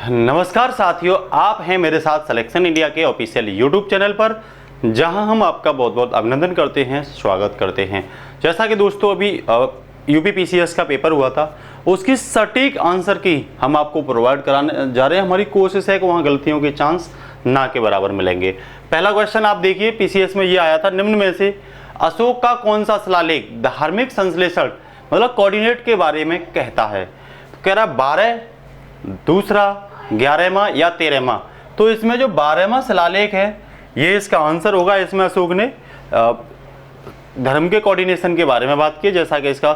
नमस्कार साथियों, आप हैं मेरे साथ सिलेक्शन इंडिया के ऑफिशियल यूट्यूब चैनल पर, जहां हम आपका बहुत बहुत अभिनंदन करते हैं, स्वागत करते हैं। जैसा कि दोस्तों अभी यूपी पीसीएस का पेपर हुआ था, उसकी सटीक आंसर की हम आपको प्रोवाइड कराने जा रहे हैं। हमारी कोशिश है कि वहाँ गलतियों के चांस ना के बराबर मिलेंगे। पहला क्वेश्चन आप देखिए, पीसीएस में ये आया था, निम्न में से अशोक का कौन सा शिलालेख धार्मिक संश्लेषण मतलब कोऑर्डिनेट के बारे में कहता है? तो कह रहा 12, दूसरा 11वां या 13वां। तो इसमें जो 12वां शिलालेख है ये इसका आंसर होगा। इसमें अशोक ने धर्म के कोऑर्डिनेशन के बारे में बात की, जैसा कि इसका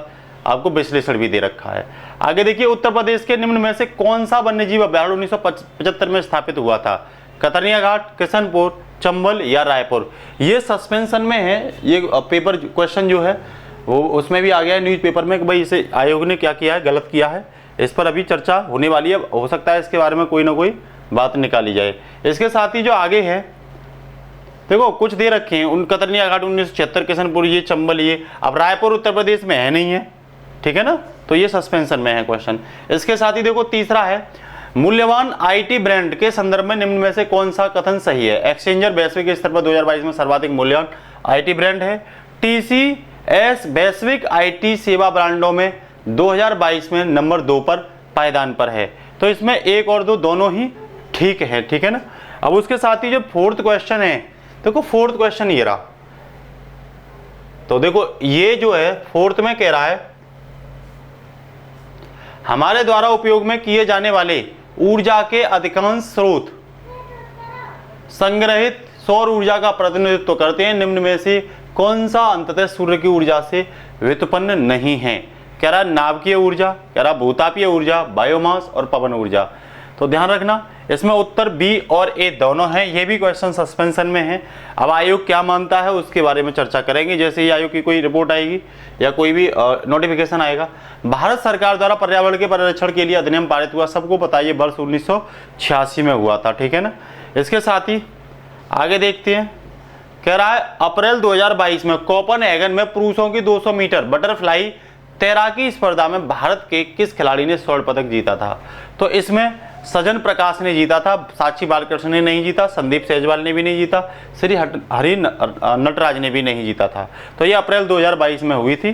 आपको विश्लेषण भी दे रखा है। आगे देखिए, उत्तर प्रदेश के निम्न में से कौन सा वन्यजीव अभ्यारण्य 1975 में स्थापित हुआ था? कतरनिया घाट, किशनपुर, चंबल या रायपुर? ये सस्पेंशन में है। ये पेपर क्वेश्चन जो है वो उसमें भी आ गया है न्यूज़पेपर में कि भाई इसे आयोग ने क्या किया है, गलत किया है। इस पर अभी चर्चा होने वाली है, हो सकता है इसके बारे में कोई ना कोई बात निकाली जाए। इसके साथ ही जो आगे है, देखो कुछ दे रखे हैं, उन कतरनिया घाट 1976, किशनपुर ये, चंबल ये। अब रायपुर उत्तर प्रदेश में है नहीं है, ठीक है ना, तो ये सस्पेंशन में है क्वेश्चन। इसके साथ ही देखो तीसरा है, मूल्यवान आईटी ब्रांड के संदर्भ में निम्न में से कौन सा कथन सही है? एक्सचेंजर वैश्विक स्तर पर 2022 में सर्वाधिक मूल्यवान आईटी ब्रांड है। टीसीएस वैश्विक आईटी सेवा ब्रांडों में 2022 में नंबर 2 पर पायदान पर है। तो इसमें 1 और 2 दोनों ही ठीक है ना। अब उसके साथ ही जो फोर्थ क्वेश्चन है, देखो फोर्थ क्वेश्चन ये रहा। तो देखो ये जो है फोर्थ में कह रहा है, हमारे द्वारा उपयोग में किए जाने वाले ऊर्जा के अधिकांश स्रोत संग्रहित सौर ऊर्जा का प्रतिनिधित्व करते हैं। निम्न में से कौन सा अंततः सूर्य की ऊर्जा से व्युत्पन्न नहीं है? कह रहा नाभिकीय ऊर्जा, कह रहा भूतापीय ऊर्जा, बायोमास और पवन ऊर्जा। तो ध्यान रखना, इसमें उत्तर बी और ए दोनों हैं। ये भी क्वेश्चन सस्पेंशन में है। अब आयोग क्या मानता है उसके बारे में चर्चा करेंगे, जैसे ही आयोग की कोई रिपोर्ट आएगी या कोई भी नोटिफिकेशन आएगा। भारत सरकार द्वारा पर्यावरण के परिरक्षण के लिए अधिनियम पारित हुआ, सबको पता है, ये वर्ष 1986 में हुआ था, ठीक है ना। इसके साथ ही आगे देखते हैं, कह रहा है अप्रैल 2022 में कोपेनहेगन में पुरुषों की 200 मीटर बटरफ्लाई तैराकी स्पर्धा में भारत के किस खिलाड़ी ने स्वर्ण पदक जीता था? तो इसमें सजन प्रकाश ने जीता था, साक्षी बालकृष्ण ने नहीं जीता, संदीप सेजवाल ने भी नहीं जीता, श्री हरि नटराज ने भी नहीं जीता था। तो ये अप्रैल 2022 में हुई थी,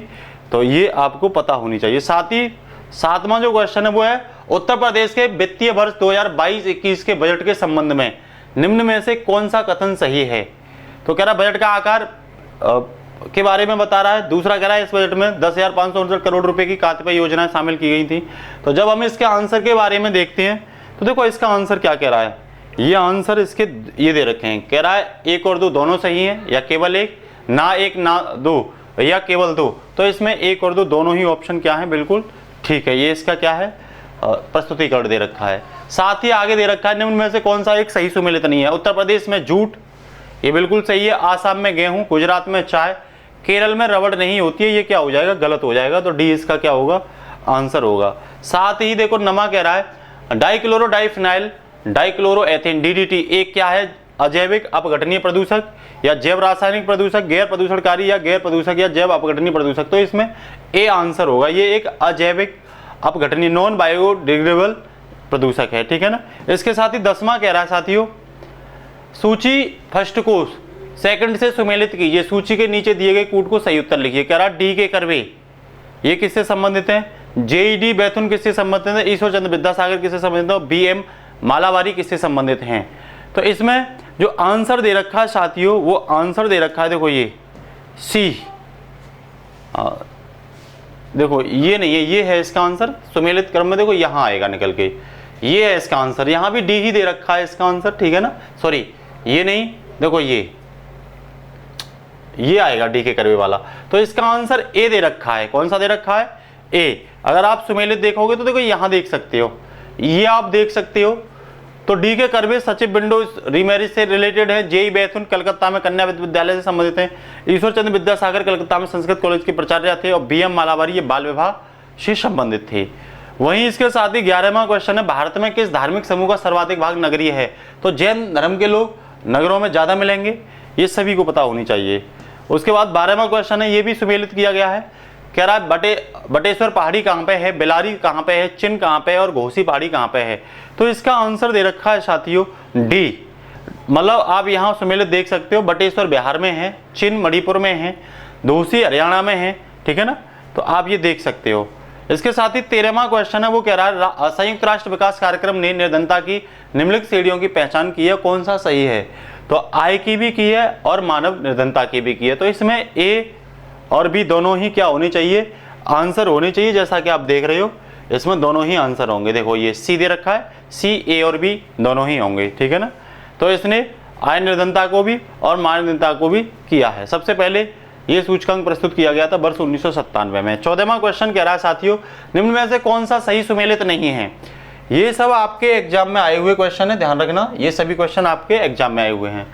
तो ये आपको पता होनी चाहिए। साथ ही सातवां जो क्वेश्चन है वो है, उत्तर प्रदेश के वित्तीय वर्ष 2022-21 के बजट के संबंध में निम्न में से कौन सा कथन सही है? तो कह रहा बजट का आकार के बारे में बता रहा है। दूसरा कह रहा है इस बजट में 10,569 करोड़ रुपए की कतिपय योजनाएं शामिल की गई थी। तो जब हम इसके आंसर के बारे में देखते हैं तो देखो इसका आंसर क्या कह रहा है। ये आंसर इसके ये दे रखे हैं, कह रहा है 1 और 2 दोनों सही हैं या केवल 1, ना 1 ना 2 या केवल 2। तो इसमें 1 और 2 दोनों ही ऑप्शन क्या है, बिल्कुल ठीक है। ये इसका क्या है, प्रस्तुतिकरण दे रखा है। साथ ही आगे दे रखा है, निम्न में से कौन सा एक सही सुमेलित नहीं है? उत्तर प्रदेश में जूट, ये बिल्कुल सही है। आसाम में गेहूं, गुजरात में चाय, केरल में रबड़ नहीं होती है, ये क्या हो जाएगा, गलत हो जाएगा। तो डी इसका क्या होगा, आंसर होगा। साथ ही देखो नमा कह रहा है डाइक्लोरो डाइफिनाइल डाइक्लोरोएथेन डीडीटी एक क्या है, अजैविक अपघटनीय प्रदूषक या जैव रासायनिक प्रदूषक, गैर प्रदूषणकारी या गैर प्रदूषक या जैव अपघटनीय प्रदूषक? तो इसमें ए आंसर होगा। ये एक अजैविक अपघटनीय नॉन बायोडिग्रेडेबल प्रदूषक है, ठीक है ना। इसके साथ ही 10वां कह रहा है साथियों, सूची फर्स्ट को सेकंड से सुमेलित कीजिए, सूची के नीचे दिए गए कूट को सही उत्तर लिखिए। कह रहा डी के कर्वे ये किससे संबंधित है? जेईडी बैथुन किससे संबंधित है? ईश्वर चंद्र विद्यासागर किससे संबंधित है? बीएम मालावारी किससे संबंधित हैं? तो इसमें जो आंसर दे रखा है साथियों, वो आंसर दे रखा है, देखो ये सी, देखो ये नहीं है, ये है इसका आंसर। सुमेलित क्रम में देखो यहाँ आएगा निकल के, ये है इसका आंसर। यहाँ भी डी ही दे रखा है इसका आंसर, ठीक है ना। सॉरी ये नहीं, देखो ये आएगा डी के कर्वे वाला। तो इसका आंसर ए दे रखा है। कौन सा दे रखा है? ए। अगर आप सुमेलित देखोगे तो देखो यहाँ देख सकते हो, ये आप देख सकते हो। तो डी के कर्वे सचिव विंडो रीमैरिज से रिलेटेड है। जेई बैथुन कलकत्ता में कन्या विद्यालय से संबंधित है। ईश्वर चंद्र विद्यासागर कलकत्ता में संस्कृत कॉलेज के प्राचार्य थे। और बीएम मालावारी ये बाल विवाह से संबंधित थे। वहीं इसके साथ ही 11वां क्वेश्चन है, भारत में किस धार्मिक समूह का सर्वाधिक भाग नगरीय है? तो जैन धर्म के लोग नगरों में ज्यादा मिलेंगे, ये सभी को पता होनी चाहिए। उसके बाद 12वां क्वेश्चन है, ये भी सुमेलित किया गया है। कह रहा है बटेश्वर पहाड़ी कहाँ पे है, बेलारी कहाँ पे है, चिन कहाँ पे है और घोसी पहाड़ी कहाँ पे है। तो इसका आंसर दे रखा है साथियों डी। मतलब आप यहाँ सुमेलित देख सकते हो, बटेश्वर बिहार में है, चिन मणिपुर में है, घोसी हरियाणा में है, ठीक है ना। तो आप ये देख सकते हो। इसके साथ ही 13वां क्वेश्चन है, वो कह रहा है संयुक्त राष्ट्र विकास कार्यक्रम ने निर्धनता की निम्नलिखित श्रेणियों की पहचान की है, कौन सा सही है। तो आय की भी की है और मानव निर्धनता की भी की है। तो इसमें ए और बी दोनों ही क्या होनी चाहिए, आंसर होने चाहिए। जैसा कि आप देख रहे हो इसमें दोनों ही आंसर होंगे। देखो ये सी दे रखा है, सी, ए और बी दोनों ही होंगे, ठीक है ना। तो इसने आय निर्धनता को भी और मानव निर्धनता को भी किया है। सबसे पहले ये सूचकांक प्रस्तुत किया गया था वर्ष 1997 में। 14वां क्वेश्चन कह रहा है साथियों, निम्न में से कौन सा सही सुमेलित नहीं है। ये सब आपके एग्जाम में आए हुए क्वेश्चन है, ध्यान रखना, ये सभी क्वेश्चन आपके एग्जाम में आए हुए हैं।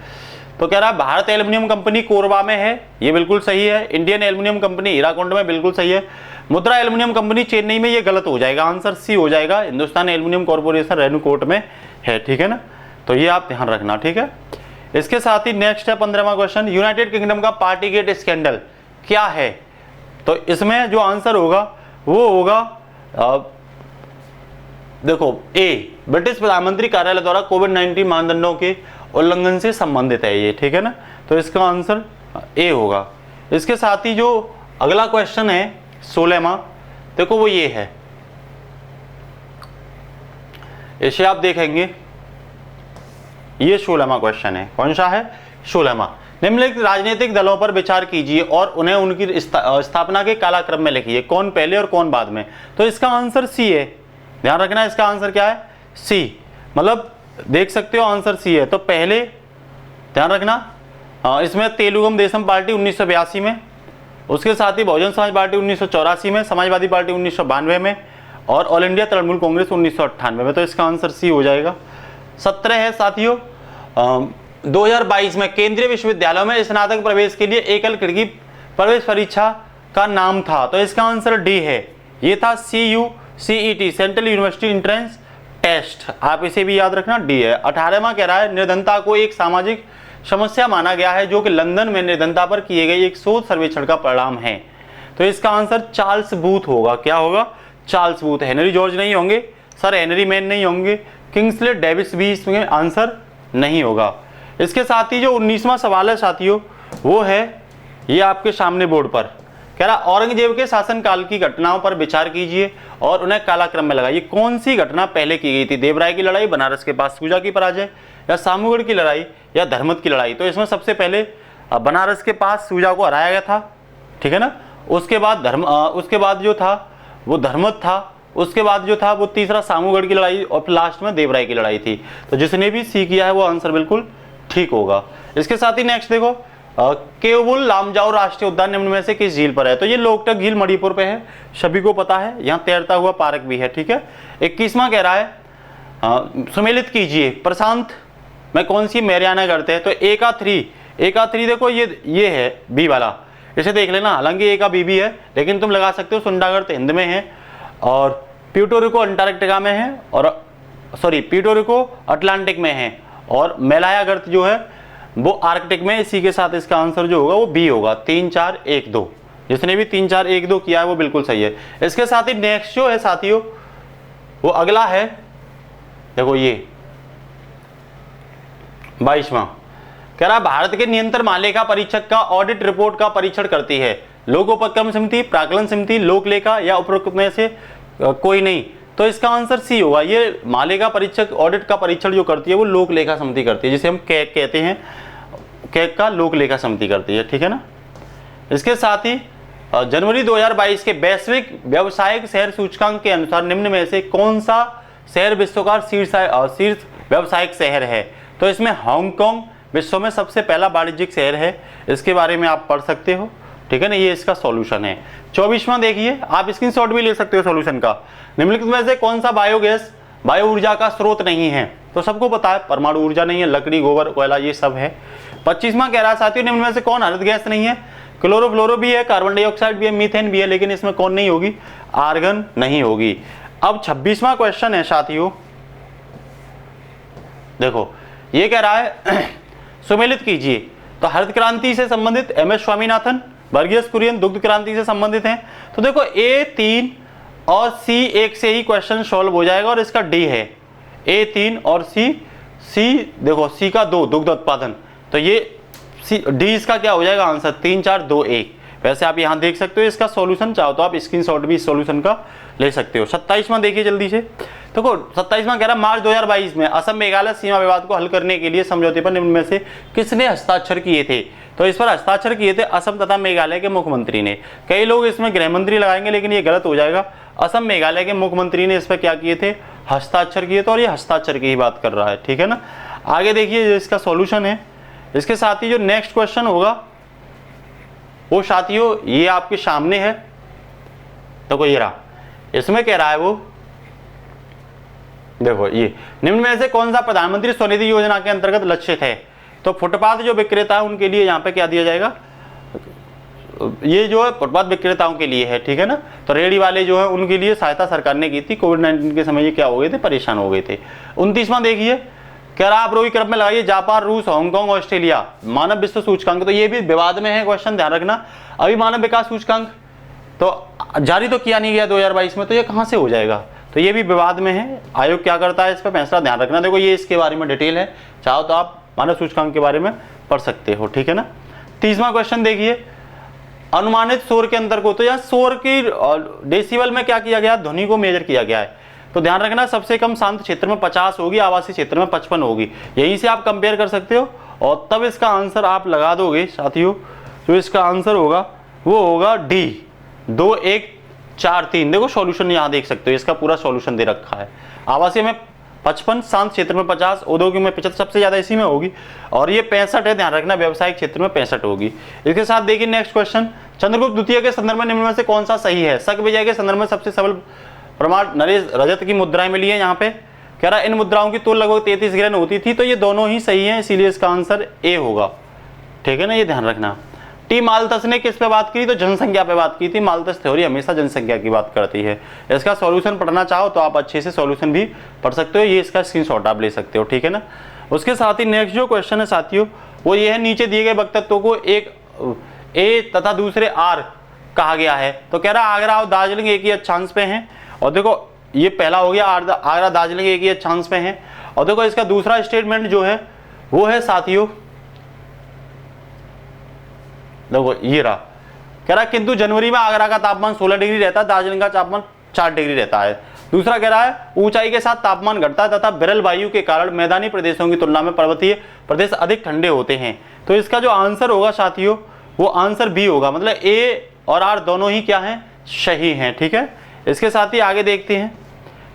तो कह रहा है भारत एल्युमिनियम कंपनी कोरबा में है, ये बिल्कुल सही है। इंडियन एल्युमिनियम कंपनी हीराकुंड में, बिल्कुल सही है। मुद्रा एल्युमिनियम कंपनी चेन्नई में, ये गलत हो जाएगा, आंसर सी हो जाएगा। हिंदुस्तान एल्युमिनियम कॉर्पोरेशन रेणुकूट में है, ठीक है ना। तो ये आप ध्यान रखना, ठीक है। इसके साथ ही नेक्स्ट है 15वां क्वेश्चन, यूनाइटेड किंगडम का पार्टीगेट स्कैंडल क्या है। तो इसमें जो आंसर होगा वो होगा देखो ए, ब्रिटिश प्रधानमंत्री कार्यालय द्वारा कोविड-19 मानदंडों के उल्लंघन से संबंधित है ये, ठीक है ना। तो इसका आंसर ए होगा। इसके साथ ही जो अगला क्वेश्चन है 16वां, देखो वो ये है, इसे आप देखेंगे, ये 16वां क्वेश्चन है। कौन सा है, 16वां। निम्नलिखित राजनीतिक दलों पर विचार कीजिए और उन्हें उनकी स्थापना के कालक्रम में लिखिए, कौन पहले और कौन बाद में। तो इसका आंसर सी है, ध्यान रखना, इसका आंसर क्या है, सी। मतलब देख सकते हो आंसर सी है। तो पहले ध्यान रखना, इसमें तेलुगुम देशम पार्टी 1982 में, उसके साथ ही बहुजन समाज पार्टी 1984 में, समाजवादी पार्टी 1992 में और ऑल इंडिया तृणमूल कांग्रेस 1998 में। तो इसका आंसर सी हो जाएगा। 17 है साथियों, 2022 में केंद्रीय विश्वविद्यालयों में स्नातक प्रवेश के लिए एकल खिड़की प्रवेश परीक्षा का नाम था। तो इसका आंसर डी है, ये था CUCET, central university entrance test, आप इसे भी याद रखना, डी है। 18वां कह रहा है निर्धनता को एक सामाजिक समस्या माना गया है, जो कि लंदन में निर्धनता पर किए गए एक शोध सर्वेक्षण का परिणाम है। तो इसका आंसर चार्ल्स बूथ होगा। क्या होगा, चार्ल्स बूथ। हेनरी जॉर्ज नहीं होंगे सर, हेनरी मैन नहीं होंगे, किंग्सले डेविस भी इसमें आंसर नहीं होगा। इसके साथ ही जो 19वां सवाल है साथियों, वो है ये आपके सामने बोर्ड पर, कह रहा औरंगजेब के शासनकाल की घटनाओं पर विचार कीजिए और उन्हें कालक्रम में लगाइए। कौन सी घटना पहले की गई थी, देवराय की लड़ाई, बनारस के पास सूजा की पराजय, या सामूगढ़ की लड़ाई, या धर्मत की लड़ाई। तो इसमें सबसे पहले बनारस के पास सूजा को हराया गया था, ठीक है ना। उसके बाद जो था वो धर्मत था, उसके बाद जो था वो तीसरा सामूगढ़ की लड़ाई और लास्ट में देवराय की लड़ाई थी। तो जिसने भी सी किया है वो आंसर बिल्कुल ठीक होगा। इसके साथ ही नेक्स्ट देखो, केओबुल लामजाओ राष्ट्रीय उद्यान निम्न में से किस झील पर है। तो ये लोकटक झील मणिपुर पे है, सभी को पता है, यहाँ तैरता हुआ पार्क भी है, ठीक है। 21वां कह रहा है सुमेलित कीजिए प्रशांत में कौन सी मैरियाना करते हैं। तो ए का 3 देखो ये है बी वाला, इसे देख लेना, हालांकि ए का बी भी है लेकिन तुम लगा सकते हो। सुंडागर्त हिंद में है और प्यूटोरिको अंटार्कटिका में है, और सॉरी प्यूटोरिको अटलांटिक में है, और मेलायागर्त जो है वो आर्कटिक में। इसी के साथ इसका आंसर जो होगा वो बी होगा, 3, 4, 1, 2। जिसने भी 3, 4, 1, 2 किया है वो बिल्कुल सही है। इसके साथ ही नेक्स्ट जो है साथियों वो अगला है, देखो ये 22वां कह रहा भारत के नियंत्रण महालेखा परीक्षक का ऑडिट रिपोर्ट का परीक्षण करती है लोकोपक्रम समिति, प्राक्कलन समिति, लोक लेखा या उपरोक्त में से कोई नहीं। तो इसका आंसर सी होगा। ये महालेखा परीक्षक ऑडिट का परीक्षण जो करती है वो लोक लेखा समिति करती है, जिसे हम कैग कहते हैं, कैग का लोक लेखा समिति करती है, ठीक है ना। इसके साथ ही जनवरी 2022 के वैश्विक व्यावसायिक शहर सूचकांक के अनुसार निम्न में से कौन सा शहर विश्व का शीर्ष व्यावसायिक शहर है। तो इसमें हांगकांग विश्व में सबसे पहला वाणिज्यिक शहर है, इसके बारे में आप पढ़ सकते हो, ठीक है ना। ये इसका सॉल्यूशन है। 24वां देखिए, आप स्क्रीनशॉट भी ले सकते हो सॉल्यूशन का। निम्नलिखित में से कौन सा बायोगैस बायो ऊर्जा का स्रोत नहीं है। तो सबको पता है परमाणु ऊर्जा नहीं है, लकड़ी, गोबर, कोयला ये सब है। 25वां कह रहा है साथियों निम्न में से कौन हरित गैस नहीं है। क्लोरोफ्लोरो भी है, कार्बन डाइऑक्साइड भी है, मीथेन भी है, लेकिन इसमें कौन नहीं होगी, आर्गन नहीं होगी। अब 26वां क्वेश्चन है साथियों, देखो ये कह रहा है सुमेलित कीजिए। तो हरित क्रांति से संबंधित MS स्वामीनाथन, वर्गीस कुरियन दुग्ध क्रांति से संबंधित हैं। तो देखो ए 3 और सी 1 से ही क्वेश्चन सॉल्व हो जाएगा और इसका डी है ए 3 और सी देखो सी का 2 दुग्ध उत्पादन, तो ये डी इसका क्या हो जाएगा आंसर 3 4 2 1। वैसे आप यहाँ देख सकते हो इसका सॉल्यूशन, चाहो तो आप स्क्रीनशॉट भी इस सॉल्यूशन का ले सकते हो। 27वां देखिए जल्दी से। देखो 27वां कह रहा मार्च 2022 में असम मेघालय सीमा विवाद को हल करने के लिए समझौते पर निम्न में से किसने हस्ताक्षर किए थे। तो इस पर हस्ताक्षर किए थे असम तथा मेघालय के मुख्यमंत्री ने। कई लोग इसमें गृह मंत्री लगाएंगे लेकिन ये गलत हो जाएगा। असम मेघालय के मुख्यमंत्री ने इस पर क्या किए थे, हस्ताक्षर किए थे, और ये हस्ताक्षर की ही बात कर रहा है, ठीक है ना। आगे देखिए जो इसका सॉल्यूशन है, इसके साथ ही जो नेक्स्ट क्वेश्चन होगा वो साथियों ये आपके सामने है। देखो ये रहा, इसमें कह रहा है वो, देखो ये निम्न में से कौन सा प्रधानमंत्री स्वनिधि योजना के अंतर्गत लक्षित है। तो फुटपाथ जो विक्रेता है उनके लिए यहाँ पे क्या दिया जाएगा, ये जो है फुटपाथ विक्रेताओं के लिए है, ठीक है ना। तो रेहड़ी वाले जो है उनके लिए सहायता सरकार ने की थी, कोविड-19 के समय ये क्या हो गए थे, परेशान हो गए थे। 29वां देखिए, कह रहा आप रोई क्रम में लगाइए जापान, रूस, हांगकांग, ऑस्ट्रेलिया मानव विश्व सूचकांक। तो ये भी विवाद में है क्वेश्चन, ध्यान रखना। अभी मानव विकास सूचकांक तो जारी तो किया नहीं गया 2022 में, तो ये कहाँ से हो जाएगा, तो ये भी विवाद में है। आयोग क्या करता है इस पर फैसला, ध्यान रखना। देखो ये इसके बारे में डिटेल है, चाहो तो आप मानव सूचकांक के बारे में पढ़ सकते हो, ठीक है ना। 30वां क्वेश्चन देखिए, अनुमानित शोर के अंतर को, तो यहाँ शोर की डेसिबल में क्या किया गया, ध्वनि को मेजर किया गया है। तो ध्यान रखना सबसे कम शांत क्षेत्र में 50 होगी, आवासीय क्षेत्र में 55 होगी। यहीं से आप कंपेयर कर सकते हो और तब इसका आंसर आप लगा दोगे साथियों। जो इसका आंसर होगा वो होगा डी 2 1 4 3। देखो सॉल्यूशन यहाँ देख सकते हो, इसका पूरा सॉल्यूशन दे रखा है। आवासीय में 55, शांत क्षेत्र में 50, औद्योगिक में 75, सबसे ज्यादा इसी में होगी। और ये 65 है, ध्यान रखना, व्यावसायिक क्षेत्र में 65 होगी। इसके साथ देखिए नेक्स्ट क्वेश्चन, चंद्रगुप्त द्वितीय के संदर्भ में निम्न में से कौन सा सही है। शक विजय के संदर्भ में सबसे सबल प्रमाण नरेश रजत की मुद्राएं मिली है। यहाँ पे कह रहा है इन मुद्राओं की तोल लगभग 33 ग्राम होती थी। तो ये दोनों ही सही हैं, इसीलिए इसका आंसर ए होगा, ठीक है ना, ये ध्यान रखना। टी माल्थस ने किस पे बात की, तो जनसंख्या पे बात की थी। माल्थस थ्योरी हमेशा जनसंख्या की बात करती है। इसका सॉल्यूशन पढ़ना चाहो तो आप अच्छे से सॉल्यूशन भी पढ़ सकते हो, ये इसका स्क्रीनशॉट आप ले सकते हो, ठीक है ना। उसके साथ ही नेक्स्ट जो क्वेश्चन है साथियों वो ये है, नीचे दिए गए वक्तत्वों को एक ए तथा दूसरे आर कहा गया है। तो कह रहा आगरा और दार्जिलिंग एक ही अक्षांश पे हैं। और देखो ये पहला हो गया, आगरा दार्जिलिंग एक ही अक्षांश पे हैं। और देखो इसका दूसरा स्टेटमेंट जो है वो है साथियों, देखो ये रहा, कह रहा किंतु जनवरी में आगरा का तापमान 16 डिग्री रहता है, दार्जिलिंग का तापमान 4 डिग्री रहता है। दूसरा कह रहा है ऊंचाई के साथ तापमान घटता है तथा विरल वायु के कारण मैदानी प्रदेशों की तुलना में पर्वतीय प्रदेश अधिक ठंडे होते हैं। तो इसका जो आंसर होगा साथियों वो आंसर बी होगा, मतलब ए और आर दोनों ही क्या हैं, सही हैं, ठीक है। इसके साथ ही आगे देखते हैं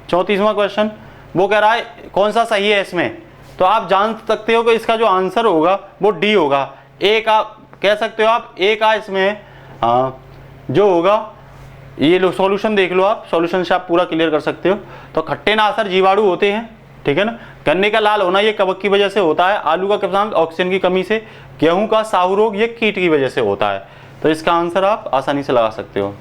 34वां क्वेश्चन, वो कह रहा है कौन सा सही है इसमें। तो आप जान सकते हो कि इसका जो आंसर होगा वो डी होगा। ए का कह सकते हो आप, ए का इसमें जो होगा, ये लो सॉल्यूशन देख लो आप, सॉल्यूशन से आप पूरा क्लियर कर सकते हो। तो खट्टे नासर जीवाणु होते हैं, ठीक है ना। गन्ने का लाल होना ये कवक की वजह से होता है। आलू का किसान ऑक्सीजन की कमी से। गेहूं का साहू रोग ये कीट की वजह से होता है। तो इसका आंसर आप आसानी से लगा सकते हो।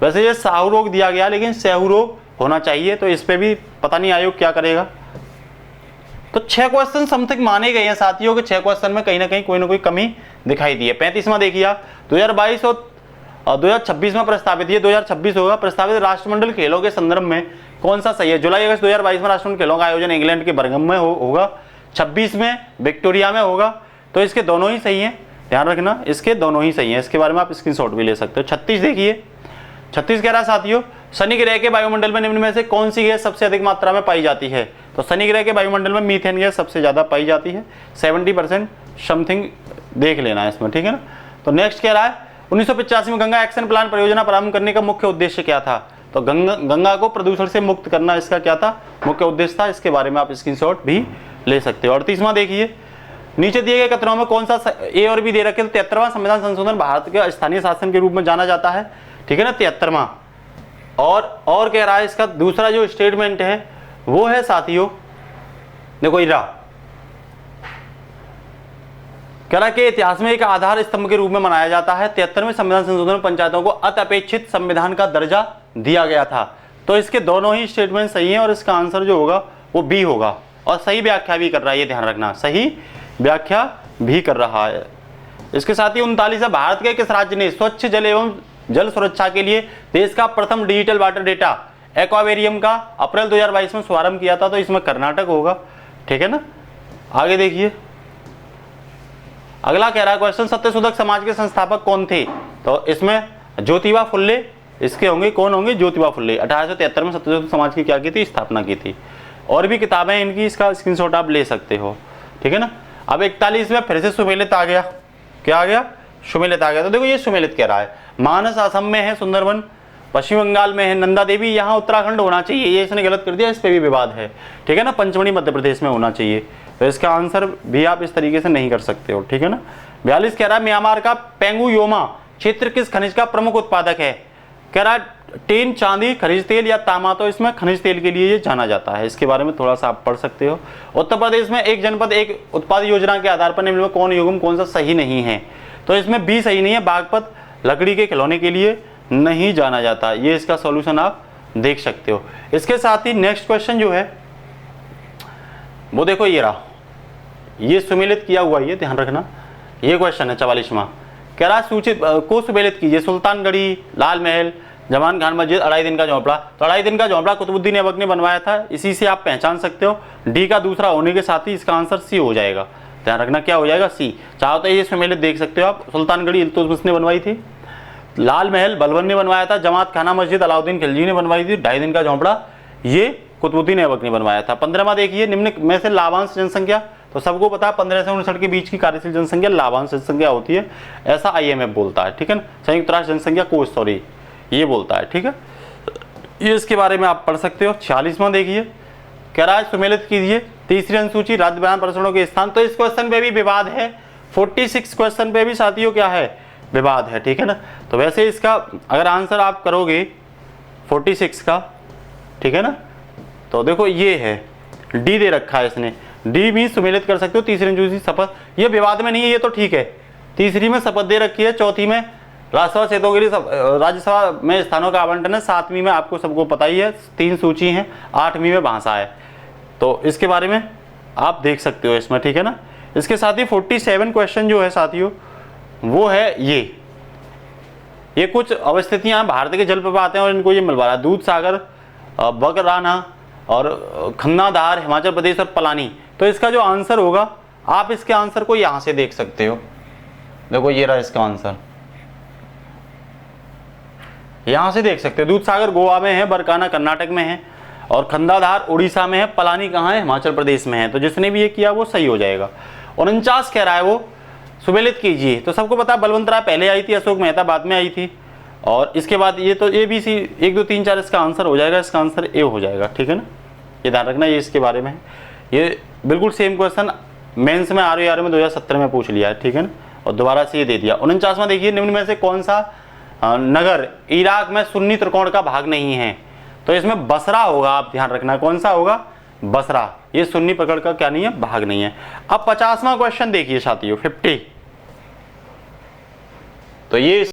वैसे ये साहू रोग दिया गया लेकिन सेहू रोग होना चाहिए, तो इस पे भी पता नहीं आयोग क्या करेगा। तो 6 क्वेश्चन समथिंग माने गए हैं साथियों के, 6 क्वेश्चन में कहीं ना कोई कमी दिखाई दी है। 35वां देखिए 2022 और 2026 में प्रस्तावित, ये 2026 होगा, प्रस्तावित राष्ट्रमंडल खेलों के संदर्भ में कौन सा सही है। जुलाई अगस्त 2022 में राष्ट्रमंडल खेलों का आयोजन इंग्लैंड के बर्मिंघम में होगा, 26 में विक्टोरिया में होगा। तो इसके दोनों ही सही हैं, ध्यान रखना, इसके दोनों ही सही हैं। इसके बारे में आप स्क्रीनशॉट भी ले सकते हो। 36 देखिए, 36 कह रहा है साथियों शनि ग्रह के वायुमंडल में निम्न में से कौन सी गैस सबसे अधिक मात्रा में पाई जाती है। तो शनि ग्रह के वायुमंडल में मीथेन गैस सबसे ज्यादा पाई जाती है, 70% समथिंग देख लेना है इसमें, ठीक है ना। तो नेक्स्ट कह रहा है 1985 में गंगा एक्शन प्लान परियोजना प्रारंभ करने का मुख्य उद्देश्य क्या था। तो गंगा को प्रदूषण से मुक्त करना इसका क्या था, मुख्य उद्देश्य था। इसके बारे में आप स्क्रीनशॉट भी ले सकते हो। 38वां देखिए, नीचे दिए गए कथनों में कौन सा ए और बी दे रखे। तो 73वां संविधान संशोधन भारत के स्थानीय शासन के रूप में जाना जाता है, ठीक है ना, 73वां। और कह रहा है इसका दूसरा जो स्टेटमेंट है वो है साथियों, देखो इरा कह रहा कि इतिहास में एक आधार स्तंभ के रूप में मनाया जाता है। 73वें संविधान संशोधन में पंचायतों को अत्यपेक्षित संविधान का दर्जा दिया गया था। तो इसके दोनों ही स्टेटमेंट सही हैं और इसका आंसर जो होगा वो बी होगा। और सही व्याख्या भी कर रहा है, ये ध्यान रखना, सही व्याख्या भी कर रहा है। इसके साथ ही 39 है, भारत के किस राज्य ने स्वच्छ जल एवं जल सुरक्षा के लिए देश का प्रथम डिजिटल वाटर डेटा एक्वावेरियम का अप्रैल 2022 में शुभारंभ किया था? तो इसमें कर्नाटक होगा, ठीक है ना। आगे देखिए, अगला कह रहा है क्वेश्चन, सत्यशोधक समाज के संस्थापक कौन थे? तो इसमें ज्योतिबा फुल्ले इसके होंगे, कौन होंगे? ज्योतिबा फुल्ले। 1873 में सत्यशोधक समाज की क्या की थी? स्थापना की थी। और भी किताबें इनकी, इसका स्क्रीनशॉट आप ले सकते हो, ठीक है ना। अब 41 में फिर से सुमेलित आ गया, क्या आ गया? सुमेलित आ गया। तो देखो ये सुमेलित कह रहा है, मानस असम में है, सुंदरबन पश्चिम बंगाल में है, नंदा देवी यहाँ उत्तराखंड होना चाहिए, ये इसने गलत कर दिया, इस पे भी विवाद है, ठीक है ना। पंचमढ़ी मध्य प्रदेश में होना चाहिए, तो इसका आंसर भी आप इस तरीके से नहीं कर सकते हो, ठीक है ना। 42 कह रहा है, म्यांमार का पेंगुयोमा क्षेत्र किस खनिज का प्रमुख उत्पादक है? कह रहा है टेन, चांदी, खनिज तेल या तांबा। तो इसमें खनिज तेल के लिए ये जाना जाता है, इसके बारे में थोड़ा सा आप पढ़ सकते हो। उत्तर प्रदेश में एक जनपद एक उत्पाद योजना के आधार पर निम्न में कौन युग्म कौन सा सही नहीं है? तो इसमें बी सही नहीं है, बागपत लकड़ी के खिलौने के लिए नहीं जाना जाता, ये इसका सॉल्यूशन आप देख सकते हो। इसके साथ ही नेक्स्ट क्वेश्चन जो है वो देखो, ये रहा, ये सुमेलित किया हुआ, ये ध्यान रखना, ये क्वेश्चन है 44वां। कह रहा सूचित को सुमेलित कीजिए, सुल्तानगढ़ी, लाल महल, जमान खान मस्जिद, 2.5 दिन का झोंपड़ा। तो 2.5 दिन का झोंपड़ा कुतुबुद्दीन ऐबक ने बनवाया था, इसी से आप पहचान सकते हो। डी का दूसरा होने के साथ ही इसका आंसर सी हो जाएगा, ध्यान रखना क्या हो जाएगा? सी। चाहो तो ये सुमेलित देख सकते हो आप, सुल्तानगढ़ी इल्तुतमिश ने बनवाई थी, लाल महल बलबन ने बनवाया था, जमात खाना मस्जिद अलाउद्दीन खिलजी ने बनवाई थी, 2.5 दिन का झोंपड़ा ये कुतुबुद्दीन ऐबक ने बनवाया था। 15वां देखिए, निम्न में से लाभांश जनसंख्या, तो सबको पता है 15 से 59 के बीच की कार्यशील जनसंख्या लाभांश जनसंख्या होती है, ऐसा IMF बोलता है, ठीक है ना। संयुक्त राष्ट्र जनसंख्या कोष, सॉरी, ये बोलता है, ठीक है। ये इसके बारे में आप पढ़ सकते हो। 46वां देखिए, कह रहा है सुमेलित कीजिए तीसरी अनुसूची राज्य बयान प्रसरणों के स्थान। तो इस क्वेश्चन पे भी विवाद है, 46 क्वेश्चन पे भी साथियों क्या है? विवाद है, ठीक है ना। तो वैसे इसका अगर आंसर आप करोगे 46 का, ठीक है ना, तो देखो ये है, डी दे रखा है इसने, डी भी सुमेलित कर सकते हो। तीसरी अनुसूची शपथ, ये विवाद में नहीं है, ये तो ठीक है। तीसरी में शपथ दे रखी है, चौथी में राज्यसभा क्षेत्रों के लिए राज्यसभा में स्थानों का आवंटन है, 7वीं में आपको सबको पता ही है 3 सूची हैं, 8वीं में भाषा है। तो इसके बारे में आप देख सकते हो इसमें, ठीक है ना। इसके साथ ही 47 क्वेश्चन जो है साथियों वो है ये कुछ अवस्थितियां भारत के जल प्रपात हैं और इनको ये मिलवा रहा है, दूध सागर, बगराना और खन्नाधार हिमाचल प्रदेश और पलानी। तो इसका जो आंसर होगा, आप इसके आंसर को यहां से देख सकते हो, देखो ये रहा इसका आंसर, यहां से देख सकते हो। दूध सागर गोवा में है, बरकाना कर्नाटक में है और खन्नाधार उड़ीसा में है, पलानी कहाँ है? हिमाचल प्रदेश में है। तो जिसने भी ये किया वो सही हो जाएगा। 49 कह रहा है वो सुमेलित कीजिए। तो सबको पता बलवंत राय पहले आई थी, अशोक मेहता बाद में आई थी, और इसके बाद ये तो ए बी सी 1 2 3 4 इसका आंसर हो जाएगा, इसका आंसर ए हो जाएगा, ठीक है ना। ये ध्यान रखना, ये इसके बारे में है। ये बिल्कुल सेम क्वेश्चन मेंस में ROR में 2017 में पूछ लिया है, ठीक है ना, और दोबारा से ये दे दिया। 49वां देखिए, निम्न में से कौन सा नगर इराक में सुन्नी त्रिकोण का भाग नहीं है? तो इसमें बसरा होगा, आप ध्यान रखना कौन सा होगा? बसरा। ये सुन्नी पकड़ का क्या नहीं है? भाग नहीं है। अब 50वां क्वेश्चन देखिए साथियों, 50। तो ये